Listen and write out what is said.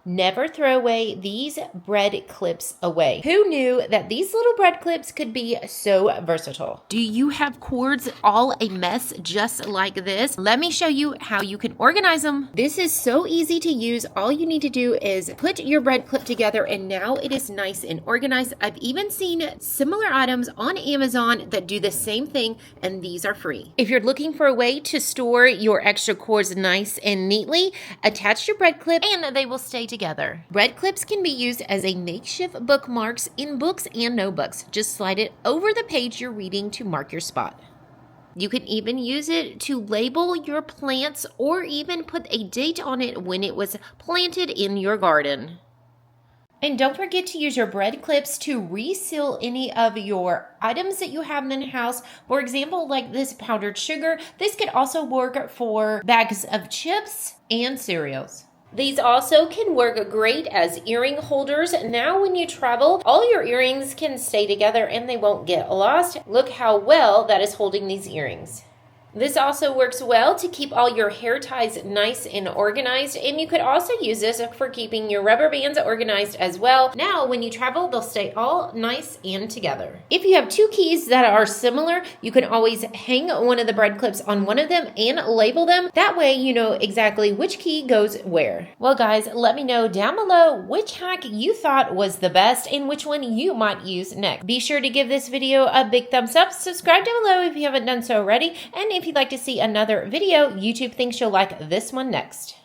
Never throw away these bread clips away. Who knew that these little bread clips could be so versatile? Do you have cords all a mess just like this? Let me show you how you can organize them. This is so easy to use. All you need to do is put your bread clip together and now it is nice and organized. I've even seen similar items on Amazon that do the same thing, and these are free. If you're looking for a way to store your extra cords nice and neatly, attach your bread clip and they will stay together. Bread clips can be used as a makeshift bookmarks in books and notebooks. Just slide it over the page you're reading to mark your spot. You can even use it to label your plants or even put a date on it when it was planted in your garden. And don't forget to use your bread clips to reseal any of your items that you have in the house. For example, like this powdered sugar. This could also work for bags of chips and cereals. These also can work great as earring holders. Now when you travel, all your earrings can stay together and they won't get lost. Look how well that is holding these earrings. This also works well to keep all your hair ties nice and organized, and you could also use this for keeping your rubber bands organized as well. Now, when you travel, they'll stay all nice and together. If you have two keys that are similar, you can always hang one of the bread clips on one of them and label them. That way, you know exactly which key goes where. Well, guys, let me know down below which hack you thought was the best and which one you might use next. Be sure to give this video a big thumbs up, subscribe down below if you haven't done so already, and if you'd like to see another video, YouTube thinks you'll like this one next.